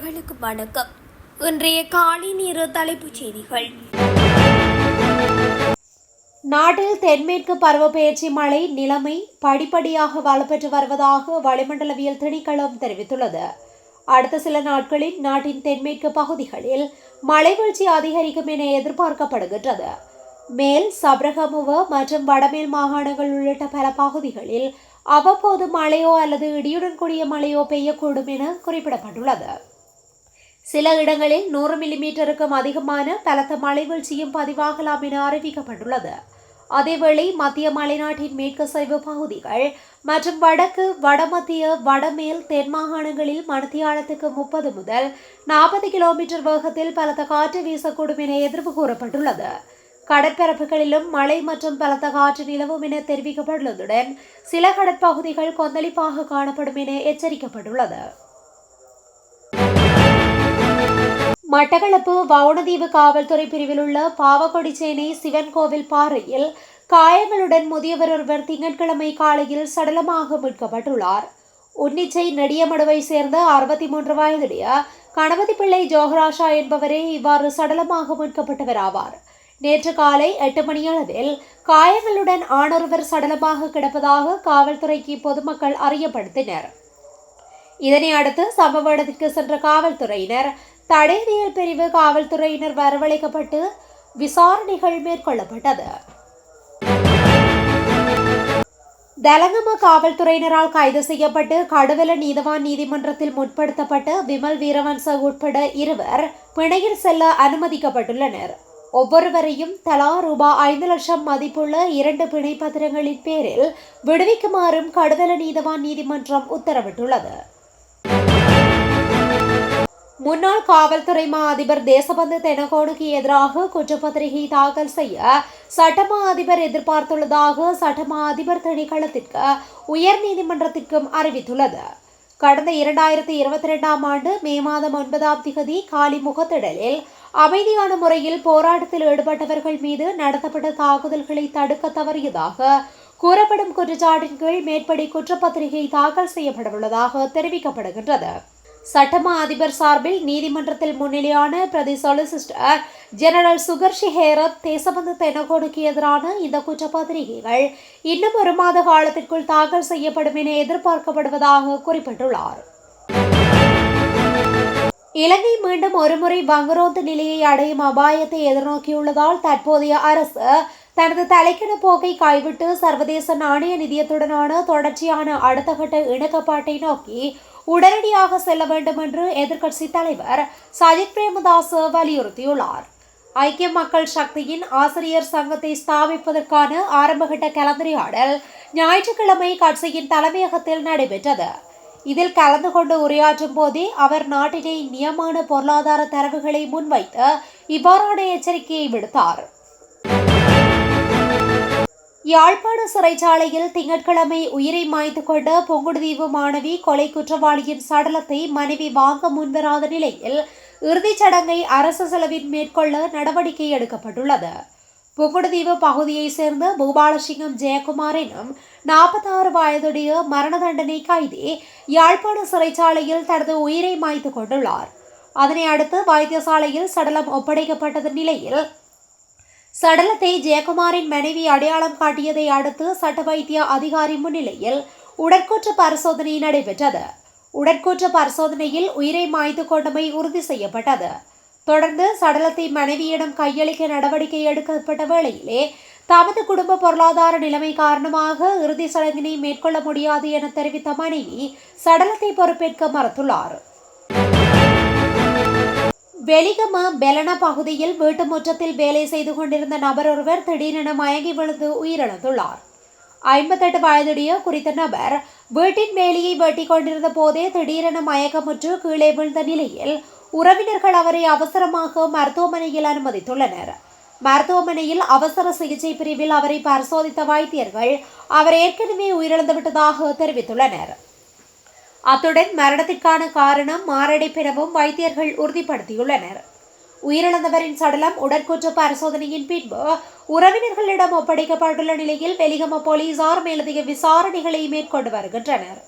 உறவுகளுக்கு வணக்கம். இன்றைய காலை நேர தலைப்புச் செய்திகள். நாட்டில் தென்மேற்கு பருவப்பெயர்ச்சி மழை நிலைமை படிப்படியாக வலுப்பெற்று வருவதாக வளிமண்டலவியல் திணைக்களம் தெரிவித்துள்ளது. அடுத்த சில நாட்களில் நாட்டின் தென்மேற்கு பகுதிகளில் மழை வீழ்ச்சி அதிகரிக்கும் என எதிர்பார்க்கப்படுகின்றது. மேல் சப்ரகமுவ மற்றும் வடமேல் மாகாணங்கள் உள்ளிட்ட பல பகுதிகளில் அவ்வப்போது மழையோ அல்லது இடியுடன் கூடிய மழையோ பெய்யக்கூடும் என குறிப்பிடப்பட்டுள்ளது. சில இடங்களில் 100 மில்லிமீட்டருக்கும் அதிகமான பலத்த மழை வீழ்ச்சியும் பதிவாகலாம் என அறிவிக்கப்பட்டுள்ளது. அதேவேளை மத்திய மலைநாட்டின் மேற்கு சரிவு பகுதிகள் மற்றும் வடக்கு, வடமத்திய, வடமேல், தென் மாகாணங்களில் மணித்தியாலத்துக்கு 30 முதல் 40 கிலோமீட்டர் வேகத்தில் பலத்த காற்று வீசக்கூடும் என எதிர்ப்பு கூறப்பட்டுள்ளது. கடற்பரப்புகளிலும் மழை மற்றும் பலத்த காற்று நிலவும் என தெரிவிக்கப்பட்டுள்ளதுடன் சில கடற்பகுதிகள் கொந்தளிப்பாக காணப்படும் என எச்சரிக்கப்பட்டுள்ளது. மட்டக்களப்பு வவுணதீவு காவல்துறை பிரிவில் உள்ள பாவக்கொடிச்சேனை சிவன் கோவில் பாறையில் காயங்களுடன் முதியவர் ஒருவர் திங்கட்கிழமை காலையில் சடலமாக மீட்கப்பட்டுள்ளார். உன்னிச்சை நெடியமடுவை சேர்ந்த 63 வயதுடைய கணபதி பிள்ளை ஜோகராஷா என்பவரே இவ்வாறு சடலமாக மீட்கப்பட்டவர் ஆவார். நேற்று காலை 8 மணியளவில் காயங்களுடன் ஆணொருவர் சடலமாக கிடப்பதாக காவல்துறைக்கு பொதுமக்கள் அறியப்படுத்தினர். இதனை அடுத்து சம்பவ இடத்திற்கு சென்ற காவல்துறையினர், தடயவியல் பிரிவு காவல்துறையினர் வரவழைக்கப்பட்டு விசாரணைகள் மேற்கொள்ளப்பட்டது. தலங்கம காவல்துறையினரால் கைது செய்யப்பட்டு கடுவல நீதவான் நீதிமன்றத்தில் முற்படுத்தப்பட்ட விமல் வீரவன்ச உட்பட 2 பிணையில் செல்ல அனுமதிக்கப்பட்டுள்ளனர். ஒவ்வொருவரையும் தலா ரூபாய் 5 லட்சம் மதிப்புள்ள 2 பிணை பத்திரங்களின் பேரில் விடுவிக்குமாறும் கடுவல நீதவான் நீதிமன்றம் உத்தரவிட்டுள்ளது. முன்னாள் காவல்துறை மா அதிபர் தேசபந்து தென்னகோனுக்கு எதிராக குற்றப்பத்திரிகை தாக்கல் செய்ய சட்டமா அதிபர் எதிர்பார்த்துள்ளதாக சட்டமா அதிபர் திணைக்களத்திற்கு உயர்நீதிமன்றத்திற்கும் அறிவித்துள்ளது. கடந்த 2022ஆம் ஆண்டு மே மாதம் 9ஆம் திகதி காலி முகத்திடலில் அமைதியான முறையில் போராட்டத்தில் ஈடுபட்டவர்கள் மீது நடத்தப்பட்ட தாக்குதல்களை தடுக்க தவறியதாக கூறப்படும் குற்றச்சாட்டின் கீழ் மேற்படி குற்றப்பத்திரிகை தாக்கல் செய்யப்படவுள்ளதாக தெரிவிக்கப்படுகின்றது. சட்டமா அதிபர் சார்பில் நீதிமன்றத்தில் முன்னிலையான பிரதி சொலிசிட்டர் ஜெனரல் சுகர்ஷி ஹேரத் தேசபந்து தென்னகோனுக்கு எதிரான இந்த குற்றப்பத்திரிகைகள் இன்னும் 1 மாத காலத்திற்குள் தாக்கல் செய்யப்படும் என எதிர்பார்க்கப்படுவதாக குறிப்பிட்டுள்ளார். இலங்கை மீண்டும் ஒருமுறை வங்குரோத்து நிலையை அடையும் அபாயத்தை எதிர்நோக்கியுள்ளதால் தற்போதைய அரசு தனது தலைக்கண போக்கை கைவிட்டு சர்வதேச நாணய நிதியத்துடனான தொடர்ச்சியான அடுத்த கட்ட இணக்கப்பாட்டை நோக்கி உடனடியாக செல்ல வேண்டும் என்று எதிர்க்கட்சி தலைவர் சஜித் பிரேமதாச வலியுறுத்தியுள்ளார். ஐக்கிய மக்கள் சக்தியின் ஆசிரியர் சங்கத்தை ஸ்தாபிப்பதற்கான ஆரம்பகட்ட கலந்துரையாடல் ஞாயிற்றுக்கிழமை கட்சியின் தலைமையகத்தில் நடைபெற்றது. இதில் கலந்து கொண்டு உரையாற்றும் போதே அவர் நாட்டினை நியமான பொருளாதார தரவுகளை முன்வைத்து இவ்வாறான எச்சரிக்கையை விடுத்தார். யாழ்ப்பாண சிறைச்சாலையில் திங்கட்கிழமை உயிரை மாய்த்து கொண்ட புங்குடுதீவு மாணவி கொலை குற்றவாளியின் சடலத்தை மனைவி வாங்க முன்வராத நிலையில் இறுதிச் சடங்கை அரசு செலவில் மேற்கொள்ள நடவடிக்கை எடுக்கப்பட்டுள்ளது. புங்குடுதீவு பகுதியை சேர்ந்த பூபாலசிங்கம் ஜெயக்குமார் எனும் 46 வயதுடைய மரண தண்டனை கைதி யாழ்ப்பாண சிறைச்சாலையில் தனது உயிரை மாய்த்து கொண்டுள்ளார். அதனை அடுத்து வைத்தியசாலையில் சடலம் ஒப்படைக்கப்பட்டது நிலையில் சடலத்தை ஜெயக்குமாரின் மனைவி அடையாளம் காட்டியதை அடுத்து சட்ட வைத்திய அதிகாரி முன்னிலையில் உடற்கூற்று பரிசோதனை நடைபெற்றது. உடற்கூற்று பரிசோதனையில் உயிரை மாய்த்து கொண்டமை உறுதி செய்யப்பட்டது. தொடர்ந்து சடலத்தை மனைவியிடம் கையளிக்க நடவடிக்கை எடுக்கப்பட்ட வேளையிலே தமது குடும்ப பொருளாதார நிலைமை காரணமாக இறுதி சடங்கினை மேற்கொள்ள முடியாது என தெரிவித்த மனைவி சடலத்தை பொறுப்பேற்க மறுத்துள்ளார். வெலிகம பெலன பகுதியில் வீட்டு முற்றத்தில் வேலை செய்து கொண்டிருந்த நபர் ஒருவர் திடீரென மயங்கி விழுந்து உயிரிழந்துள்ளார். 58 வயதுடைய குறித்த நபர் வீட்டின் வேலையை வெட்டி கொண்டிருந்த போதே திடீரென மயக்கமுற்று கீழே விழுந்த நிலையில் உறவினர்கள் அவரை அவசரமாக மருத்துவமனையில் அனுமதித்துள்ளனர். மருத்துவமனையில் அவசர சிகிச்சை பிரிவில் அவரை பரிசோதித்த வைத்தியர்கள் அவர் ஏற்கனவே உயிரிழந்துவிட்டதாக தெரிவித்துள்ளனர். அத்துடன் மரணத்திற்கான காரணம் மாரடைப்பு எனவும் வைத்தியர்கள் உறுதிப்படுத்தியுள்ளனர். உயிரிழந்தவரின் சடலம் உடற்கூற்று பரிசோதனையின் பின்பு உறவினர்களிடம் ஒப்படைக்கப்பட்டுள்ள நிலையில் வெலிகம போலீசார் மேலதிக விசாரணைகளை மேற்கொண்டு வருகின்றனர்.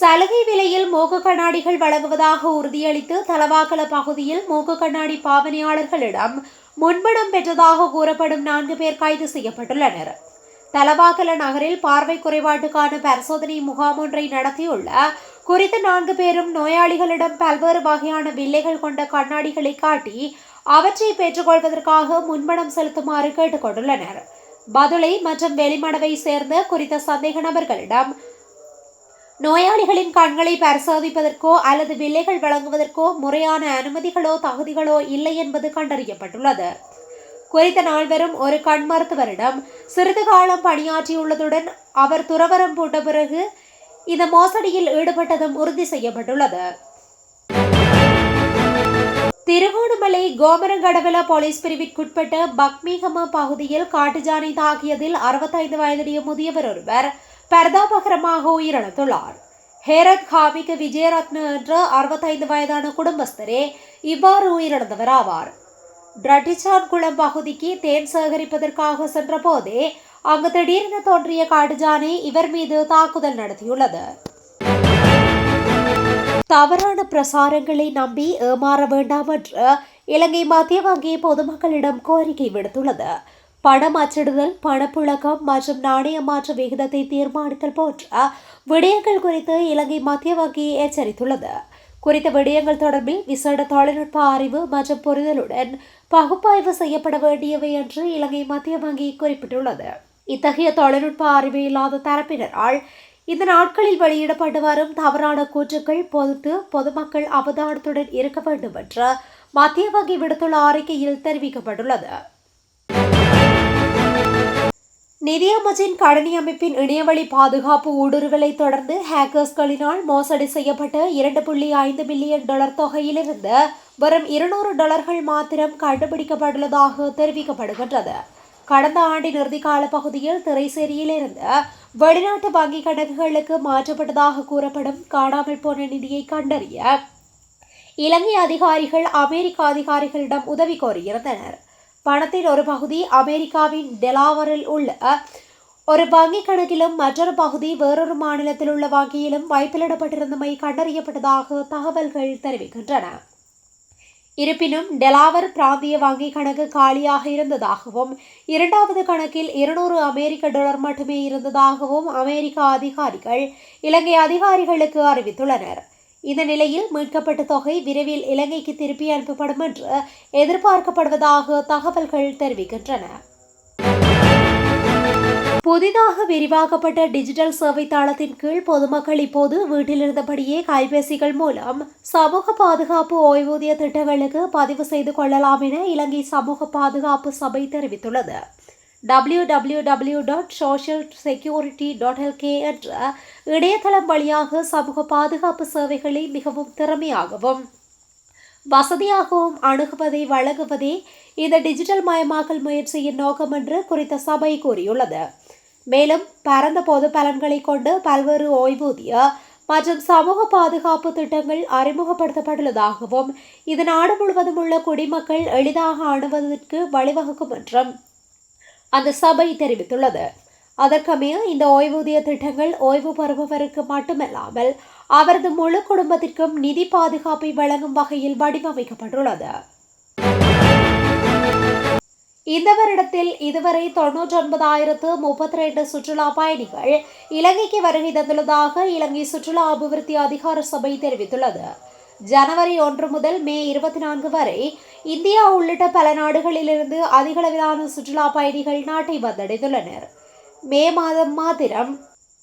சலுகை விலையில் மூக்கு கண்ணாடிகள் வழங்குவதாக உறுதியளித்து தலவாக்கல பகுதியில் மூக்கு கண்ணாடி பாவனையாளர்களிடம் முன்பணம் பெற்றதாக கூறப்படும் 4 பேர் கைது செய்யப்பட்டுள்ளனர். தலவாக்கல நகரில் பார்வை குறைபாட்டுக்கான பரிசோதனை முகாம் ஒன்றை நடத்தியுள்ள குறித்த 4 பேரும் நோயாளிகளிடம் பல்வேறு வகையான வில்லைகள் கொண்ட கண்ணாடிகளை காட்டி அவற்றை பெற்றுக்கொள்வதற்காக முன்பணம் செலுத்துமாறு கேட்டுக் கொண்டுள்ளனர். பதுளை மற்றும் வெளிமடவை சேர்ந்த குறித்த சந்தேக நபர்களிடம் நோயாளிகளின் கண்களை பரிசோதிப்பதற்கோ அல்லது வில்லைகள் வழங்குவதற்கோ முறையான அனுமதிகளோ தகுதிகளோ இல்லை என்பது கண்டறியப்பட்டுள்ளது. குறித்த 4 ஒரு கண் மருத்துவரிடம் சிறிது காலம் பணியாற்றியுள்ளதுடன் அவர் துறவரம் பூண்ட பிறகு இந்த மோசடியில் ஈடுபட்டதும் உறுதி செய்யப்பட்டுள்ளது. திருகோணமலை கோமரங்கடவல போலீஸ் பிரிவிற்குட்பட்ட பக்மிகம பகுதியில் காட்டுஜானை தாக்கியதில் 65 வயதுடைய முதியவர் ஒருவர் பரிதாபகரமாக உயிரிழந்துள்ளார். ஹேரத் காமிக விஜயரத்ன என்ற 65 வயதான குடும்பஸ்தரே இவ்வாறு உயிரிழந்தவர் ஆவார். டிரட்டிச்சான்குளம் பகுதிக்கு தேன் சேகரிப்பதற்காக சென்ற போதே அங்கு திடீரென தோன்றிய காட்டுஜானை இவர் மீது தாக்குதல் நடத்தியுள்ளது. தவறான பிரசாரங்களை நம்பி ஏமாற வேண்டாம் என்று இலங்கை மத்திய வங்கி பொதுமக்களிடம் கோரிக்கை விடுத்துள்ளது. பணம் அச்சிடுதல், பணப்புழக்கம் மற்றும் நாணய மாற்று விகிதத்தை தீர்மானித்தல் போன்ற விடயங்கள் குறித்து இலங்கை மத்திய வங்கி எச்சரித்துள்ளது. குறித்த விடயங்கள் தொடர்பில் விசேட தொழில்நுட்ப அறிவு மற்றும் புரிதலுடன் பகுப்பாய்வு செய்யப்பட வேண்டியவை என்று இலங்கை மத்திய வங்கி குறிப்பிட்டுள்ளது. இத்தகைய தொழில்நுட்ப அறிவு இல்லாத தரப்பினரால் இந்த நாட்களில் வெளியிடப்பட்டு வரும் தவறான கூற்றுக்கள் பொறுத்து பொதுமக்கள் அவதானத்துடன் இருக்க வேண்டும் என்று மத்திய வங்கி விடுத்துள்ள அறிக்கையில் தெரிவிக்கப்பட்டுள்ளது. நிதியமைச்சின் கணினி அமைப்பின் இணையவழி பாதுகாப்பு ஊடுருவலை தொடர்ந்து ஹேக்கர்ஸ்களினால் மோசடி செய்யப்பட்ட $2.5 மில்லியன் தொகையிலிருந்து வெறும் $200 மாத்திரம் கண்டுபிடிக்கப்பட்டுள்ளதாக தெரிவிக்கப்படுகின்றது. கடந்த ஆண்டின் இறுதிக்கால பகுதியில் திரைசேரியிலிருந்து வெளிநாட்டு வங்கி கணக்குகளுக்கு மாற்றப்பட்டதாக கூறப்படும் காணாமல் போன நிதியை கண்டறிய இலங்கை அதிகாரிகள் அமெரிக்க அதிகாரிகளிடம் உதவி கோரியிருந்தனர். பணத்தின் ஒரு பகுதி அமெரிக்காவின் டெலாவரில் உள்ள ஒரு வங்கி கணக்கிலும் மற்றொரு பகுதி வேறொரு மாநிலத்தில் உள்ள வங்கியிலும் வைப்பிலிடப்பட்டிருந்தமை கண்டறியப்பட்டதாக தகவல்கள் தெரிவிக்கின்றன. இருப்பினும் டெலாவர் பிராந்திய வங்கி கணக்கு காலியாக இருந்ததாகவும் 2வது கணக்கில் $200 மட்டுமே இருந்ததாகவும் அமெரிக்க அதிகாரிகள் இலங்கை அதிகாரிகளுக்கு அறிவித்துள்ளனர். இந்த நிலையில் மீட்கப்பட்ட தொகை விரைவில் இலங்கைக்கு திருப்பி அனுப்பப்படும் என்று எதிர்பார்க்கப்படுவதாக தகவல்கள் தெரிவிக்கின்றன. புதிதாக விரிவாக்கப்பட்ட டிஜிட்டல் சேவை தளத்தின் கீழ் பொதுமக்கள் இப்போது வீட்டிலிருந்தபடியே கைபேசிகள் மூலம் சமூக பாதுகாப்பு ஓய்வூதிய திட்டங்களுக்கு பதிவு செய்து கொள்ளலாம் என இலங்கை சமூக பாதுகாப்பு சபை தெரிவித்துள்ளது. www.socialsecurity.lk என்ற இணையதளம் வழியாக சமூக பாதுகாப்பு சேவைகளை மிகவும் திறமையாகவும் வசதியாகவும் அணுகுவதை வழங்குவதே இந்த டிஜிட்டல் மயமாக்கல் முயற்சியின் நோக்கம் என்று குறித்த சபை கூறியுள்ளது. மேலும் பரந்த பொது பலன்களை கொண்டு பல்வேறு ஓய்வூதிய மற்றும் சமூக பாதுகாப்பு திட்டங்கள் அறிமுகப்படுத்தப்பட்டுள்ளதாகவும் இது நாடு முழுவதும் உள்ள குடிமக்கள் எளிதாக அணுவதற்கு வழிவகுக்கும் என்றும் அந்த சபை தெரிவித்துள்ளது. அதற்கமைய இந்த ஓய்வூதிய திட்டங்கள் ஓய்வு பெறுபவருக்கு மட்டுமல்லாமல் அவரது முழு குடும்பத்திற்கும் நிதி பாதுகாப்பை வழங்கும் வகையில் வடிவமைக்கப்பட்டுள்ளது. இந்த வருடத்தில் இதுவரை 99,032 சுற்றுலா பயணிகள் இலங்கைக்கு வருகை தந்துள்ளதாக இலங்கை சுற்றுலா அபிவிருத்தி அதிகார சபை தெரிவித்துள்ளது. ஜனவரி 1 முதல் மே 24 வரை இந்தியா உள்ளிட்ட பல நாடுகளிலிருந்து அதிகளவிலான சுற்றுலா பயணிகள் நாட்டை வந்தடைந்துள்ளனர். மே மாதம் மாத்திரம்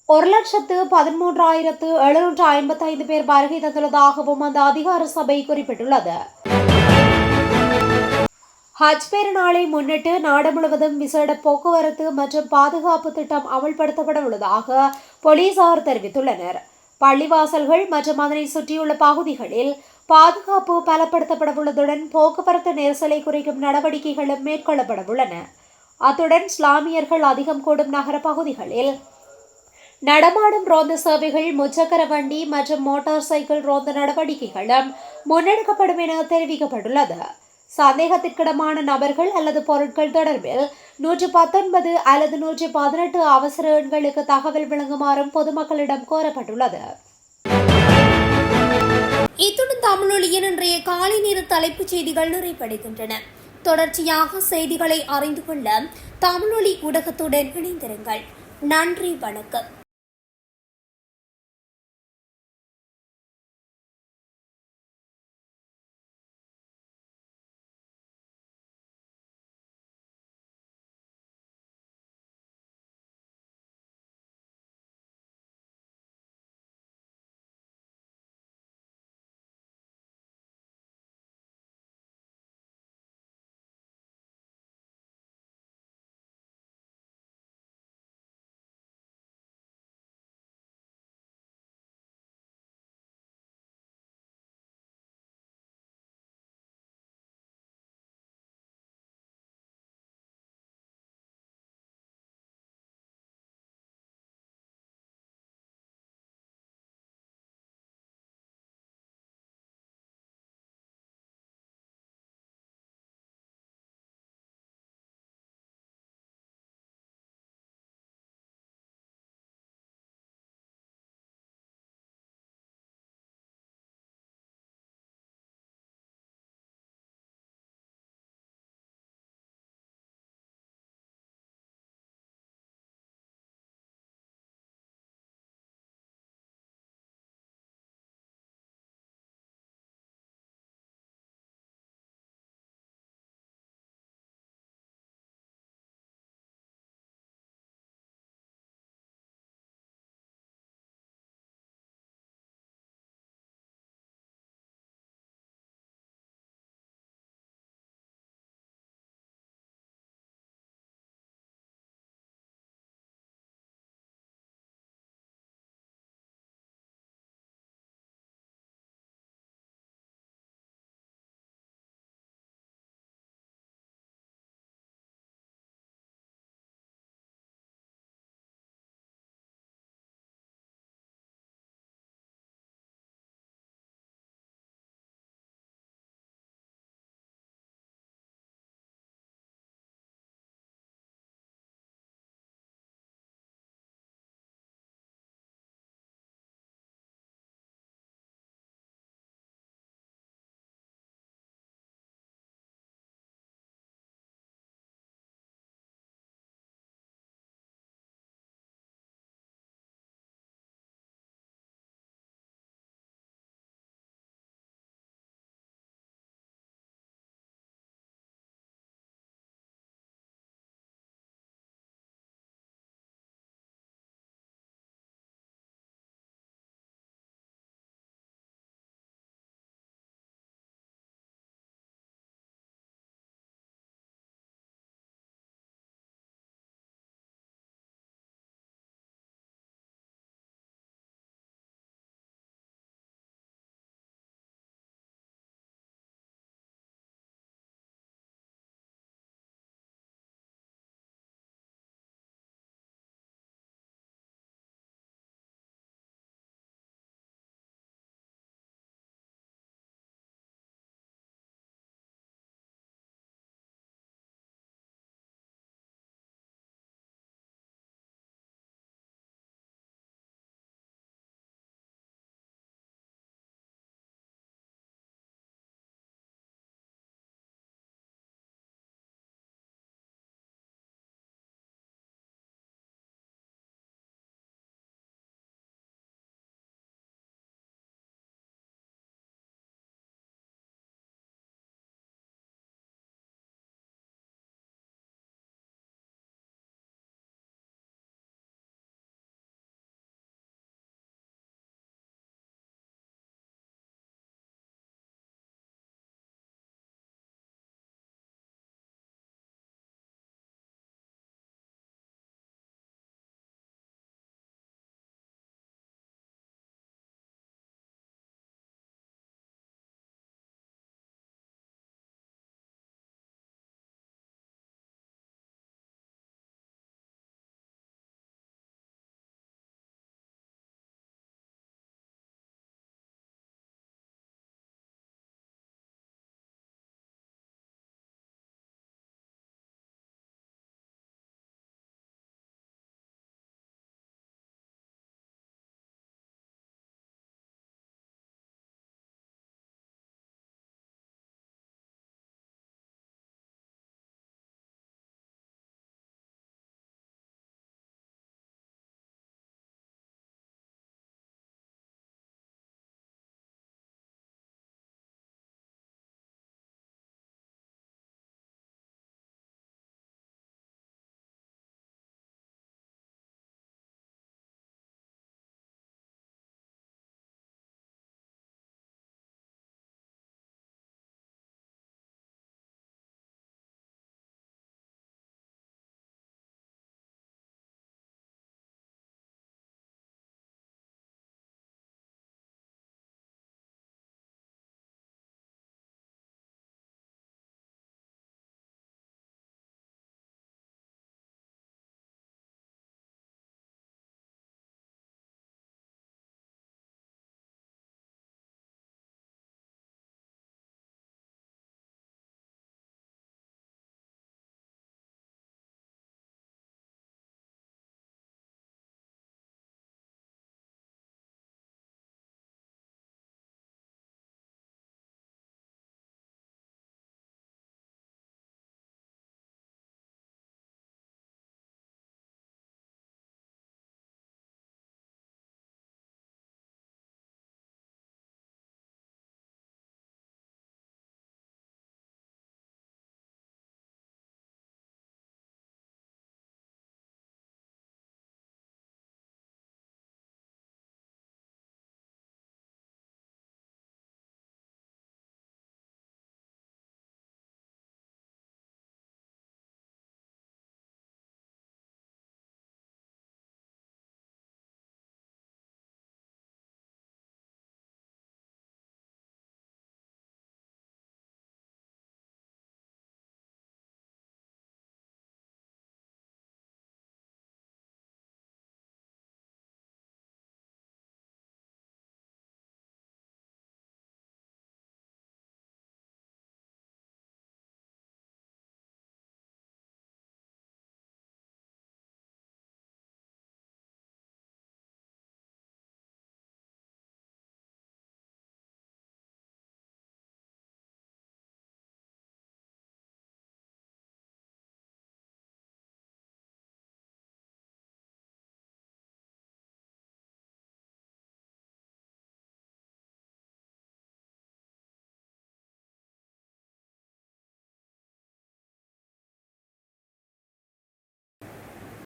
1,13,755 பேர் வருகை தந்துள்ளதாகவும் அந்த அதிகார சபை குறிப்பிட்டுள்ளது. ஹஜ் பெருநாளை முன்னிட்டு நாடு முழுவதும் விசேட போக்குவரத்து மற்றும் பாதுகாப்பு திட்டம் அமல்படுத்தப்பட உள்ளதாக போலீசார் தெரிவித்துள்ளனர். பள்ளிவாசல்கள் மற்றும் அதனை சுற்றியுள்ள பகுதிகளில் பாதுகாப்பு பலப்படுத்தப்பட உள்ளதுடன் போக்குவரத்து நெரிசலை குறைக்கும் நடவடிக்கைகளும் மேற்கொள்ளப்பட உள்ளன. அத்துடன் இஸ்லாமியர்கள் அதிகம் கூடும் நகர பகுதிகளில் நடமாடும் ரோந்து சேவைகள், முச்சக்கர வண்டி மற்றும் மோட்டார் சைக்கிள் ரோந்து நடவடிக்கைகளும் முன்னெடுக்கப்படும் என தெரிவிக்கப்பட்டுள்ளது. சந்தேகத்திற்கிடமான நபர்கள் அல்லது பொருட்கள் தொடர்பில் 119 அல்லது 118 அவசர எண்களுக்கு தகவல் வழங்குமாறும் பொதுமக்களிடம் கோரப்பட்டுள்ளது. இத்துடன் தமிழொலியின் இன்றைய காலை நேர தலைப்புச் செய்திகள் நிறைவடைகின்றன. தொடர்ச்சியாக செய்திகளை அறிந்து கொள்ள தமிழொலி ஊடகத்துடன் இணைந்திருங்கள். நன்றி, வணக்கம்.